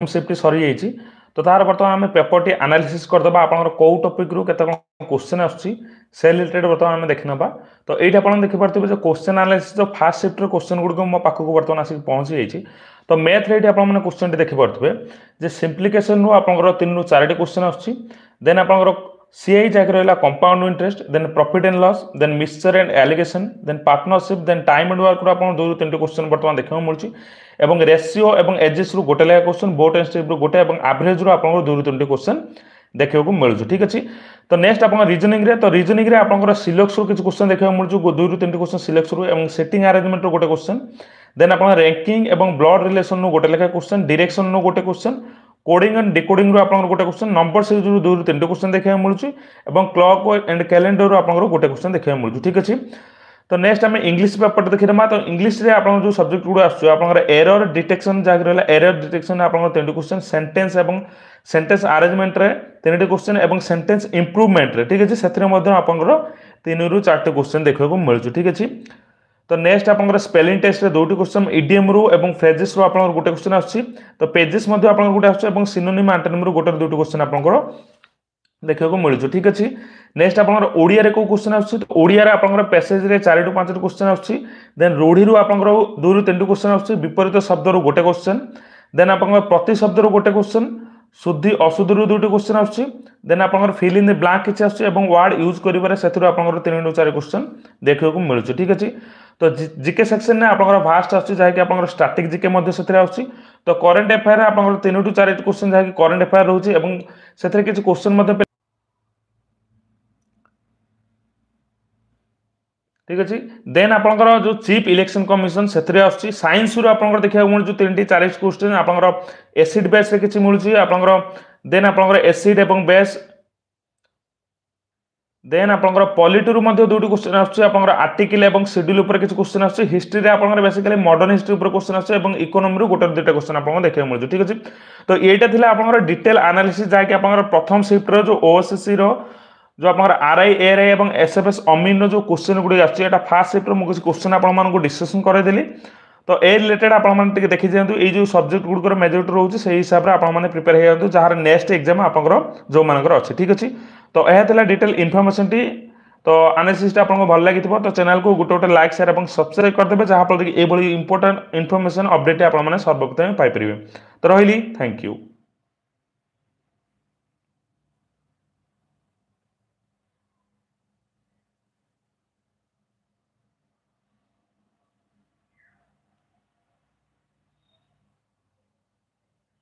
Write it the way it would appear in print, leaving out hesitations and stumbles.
Shift सरी जाइए तो तार बर्तमान आम पेपर टी एनालिसिस करदे आप कौ टपिक रू के क्वेश्चन आसुच्ची से रिलेटेड बर्तमान आम देखने तो ये आप देखिपे जो क्वेश्चन एनालिसिस जो फास्ट शिफ्ट क्वेश्चन गुड़िक मो पाखक बर्तमान आसिक पहुँची जाइए तो मैथ ये आप क्वेश्चन टी देखिपे जे सिंप्लिकेशन रू आप 3 रू 4 क्वेश्चन आसुच्ची देन आप सीआई जैक रहा compound interest then profit and loss then mixture and alligation then partnership then time and work आप 2 रू 3 क्वेश्चन बर्तमान देखा मिलूँ एवं रेशियो एवं एजेस रू गोटे लगा क्वेश्चन बोट एंड स्ट्रिप रू गोटे एवं एवरेज रू आप 2 रू 3 क्वेश्चन देखा मिलूँ ठीक अच्छे तो नेक्स्ट आप रिजनिंग रे तो रिजनिंग रे आप सिलेक्स रू किसी क्वेश्चन देखा मिलूँ 2 रू 3 क्वेश्चन सिलेक्स रू एवं सेटिंग अरेंजमेंट रू गोटे क्वेश्चन देन आप रैंकिंग एवं ब्लड रिलेशन रू गोटे लगा क्वेश्चन डायरेक्शन रू गोटे क्वेश्चन कोडिंग एंड डिकोडिंग रू आप गोटे क्वेश्चन नंबर सीरीज रू 2 रू 3 क्वेश्चन देखा मिलूँ एवं क्लॉक एंड कैलेंडर रू आप गोटे क्वेश्चन देखा मिलूँ ठीक अच्छे तो नेक्स्ट आम इंग्लिश पेपर देखा तो इंग्लिश रे आप जो सब्जेक्ट गुड़ा आस एरर डिटेक्शन जहाँ रहा एरर डिटेक्शन आप 3 क्वेश्चन सेंटेंस एवं सेंटेंस अरेंजमेंट रे 3 क्वेश्चन एवं सेंटेंस इंप्रूवमेंट रे ठीक अच्छे से आप 3 रू 4 क्वेश्चन देखा मिलूँ ठीक अच्छे तो नेक्स्ट आप स्पेलिंग टेस्ट रे 2टी क्वेश्चन इडियम रू एवं फ्रेजेस रू आप गोटे क्वेश्चन आसुच्ची तो पेजेस गोटे आसुच्ची सिनोनिम एंटोनिम रू गोटे 2टी क्वेश्चन आप देखा मिलूँ ठीक अच्छे नेक्स्ट आप ओडिया रे को क्वेश्चन आसुच्ची तो ओडिया रे आप पैसेज रे 4 रू 5 क्वेश्चन आसुच्ची देन रूढ़ी रू आप 2 रू 3 क्वेश्चन आसुच्ची विपरीत शब्द रू गोटे क्वेश्चन देन आप प्रति शब्द रू गोटे क्वेश्चन शुद्धि अशुद्धि रू 2टी क्वेश्चन आसुच्ची देन आप फिल इन द ब्लैंक किसी आसुच्ची एवं वर्ड यूज करिबारे सेथुर आप 3 रू 4 क्वेश्चन देखा मिलूँ ठीक अच्छे तो जीके सेक्शन में आप फास्ट आसुच्ची जहाँकि आप स्टैटिक जीके आसुच्ची तो करेन्ट अफेयर आप 3 रू 4 क्वेश्चन जहाँकि करेन्ट अफेयर रोचे एवं से किसी क्वेश्चन ठीक अच्छे देन आपंकर जो चीफ इलेक्शन कमिशन से आसुच्ची साइंस रू आप देखा मिलूँ 3 4 क्वेश्चन आप एसिड बेस किसी मिलूँ आप देन आप एसिड एवं बेस देन आपंकर पॉलिटी रू 2टी क्वेश्चन आसुच्ची आप आर्टिकल एवं शेड्यूल उपर किसी क्वेश्चन आसुच्ची हिस्ट्री रे आप बेसिकली मॉडर्न हिस्ट्री उपर क्वेश्चन आसुच्ची एवं इकोनॉमी रू गोटे 2टा क्वेश्चन आपको देखा मिलूँ ठीक अच्छे तो यहाँ था आप डिटेल एनालिसिस जहाँकि आप प्रथम शिफ्ट रो जो ओएसएससी रो जो आप आरआई एआरआई और एसएफएस अमीन जो क्वेश्चन गुड़ी आसुच्ची फास्ट शिफ्ट मुझे किसी क्वेश्चन आपको डिस्कसन करदेली तो ए रिलेटेड आप देखी जातु ये जो सब्जेक्ट गुड़िकर मेजोरिटी रोचे से हिसाब से आप प्रिपेयर हो जहाँ नेक्स्ट एग्जाम आप जो मानकर अच्छे ठीक अच्छे तो यह था डिटेल इनफर्मेशन टी तो एनालिसिस आपको भल लगी तो चैनल को गोटे गोटे लाइक शेयर और सब्सक्राइब करदे जहाँफल कि ये इंपोर्टेंट इनफर्मेशन अपडेट आप सर्वप्रथम पाइपर तो रही थैंक यू।